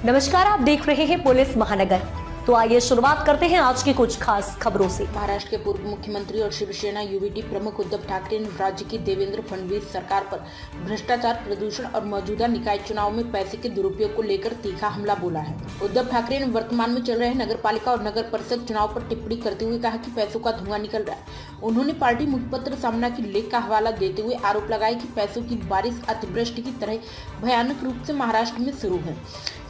नमस्कार, आप देख रहे हैं पुलिस महानगर। तो आइए शुरुआत करते हैं आज की कुछ खास खबरों से। महाराष्ट्र के पूर्व मुख्यमंत्री और शिवसेना यूबीटी प्रमुख उद्धव ठाकरे ने राज्य की देवेंद्र फडणवीस सरकार पर भ्रष्टाचार, प्रदूषण और मौजूदा निकाय चुनाव में पैसे के दुरुपयोग को लेकर तीखा हमला बोला है। उद्धव ठाकरे ने वर्तमान में चल रहे नगर पालिका और नगर परिषद चुनाव पर टिप्पणी करते हुए कहा कि पैसों का धुआं निकल रहा है। उन्होंने पार्टी मुखपत्र सामना की लेख का हवाला देते हुए आरोप लगाया कि पैसों की बारिश अतिवृष्टि की तरह भयानक रूप से महाराष्ट्र में शुरू है।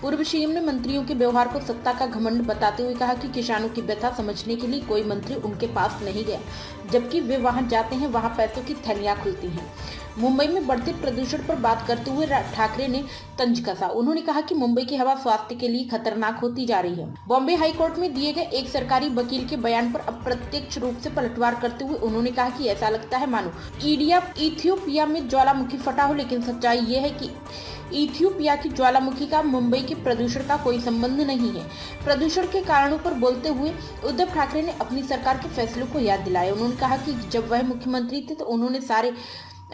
पूर्व सीएम ने मंत्रियों के व्यवहार को सत्ता का घमंड बताते हुए कहा कि किसानों की व्यथा समझने के लिए कोई मंत्री उनके पास नहीं गया, जबकि वे वहां जाते हैं वहां पैसों की थैलियां खुलती हैं। मुंबई में बढ़ते प्रदूषण पर बात करते हुए ठाकरे ने तंज कसा। उन्होंने कहा कि मुंबई की हवा स्वास्थ्य के लिए खतरनाक होती जा रही है। बॉम्बे हाई कोर्ट में दिए गए एक सरकारी वकील के बयान पर अप्रत्यक्ष रूप से पलटवार करते हुए उन्होंने कहा कि ऐसा लगता है मानो इथियोपिया में ज्वालामुखी फटा हो, लेकिन सच्चाई ये है कि इथियोपिया की ज्वालामुखी का मुंबई के प्रदूषण का कोई संबंध नहीं है। प्रदूषण के कारणों पर बोलते हुए उद्धव ठाकरे ने अपनी सरकार के फैसलों को याद दिलाया। उन्होंने कहा कि जब वह मुख्यमंत्री थे तो उन्होंने सारे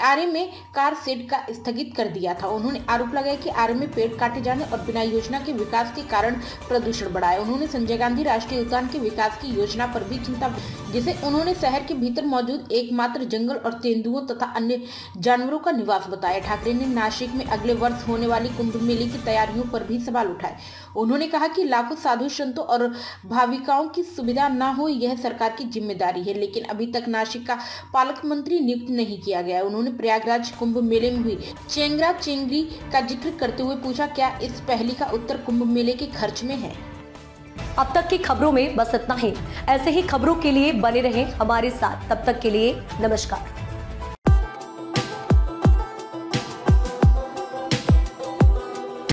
आरे में कार शेड का स्थगित कर दिया था। उन्होंने आरोप लगाया कि आरे में पेड़ काटे जाने और बिना योजना के विकास के कारण प्रदूषण बढ़ा है। उन्होंने संजय गांधी राष्ट्रीय उद्यान के विकास की योजना पर भी चिंता, जिसे उन्होंने शहर के भीतर मौजूद एकमात्र जंगल और तेंदुओं तथा अन्य जानवरों का निवास बताया। ठाकरे ने नासिक में अगले वर्ष होने वाली कुंभ मेले की तैयारियों पर भी सवाल उठाए। उन्होंने कहा कि लाखों साधु संतों और भाविकाओं की सुविधा न हो, यह सरकार की जिम्मेदारी है, लेकिन अभी तक नासिक का पालक मंत्री नियुक्त नहीं किया गया। उन्होंने प्रयागराज कुंभ मेले में हुई चेंगरा चेंगरी का जिक्र करते हुए पूछा, क्या इस पहली का उत्तर कुंभ मेले के खर्च में है? अब तक की खबरों में बस इतना ही। ऐसे ही खबरों के लिए बने रहें हमारे साथ। तब तक के लिए नमस्कार।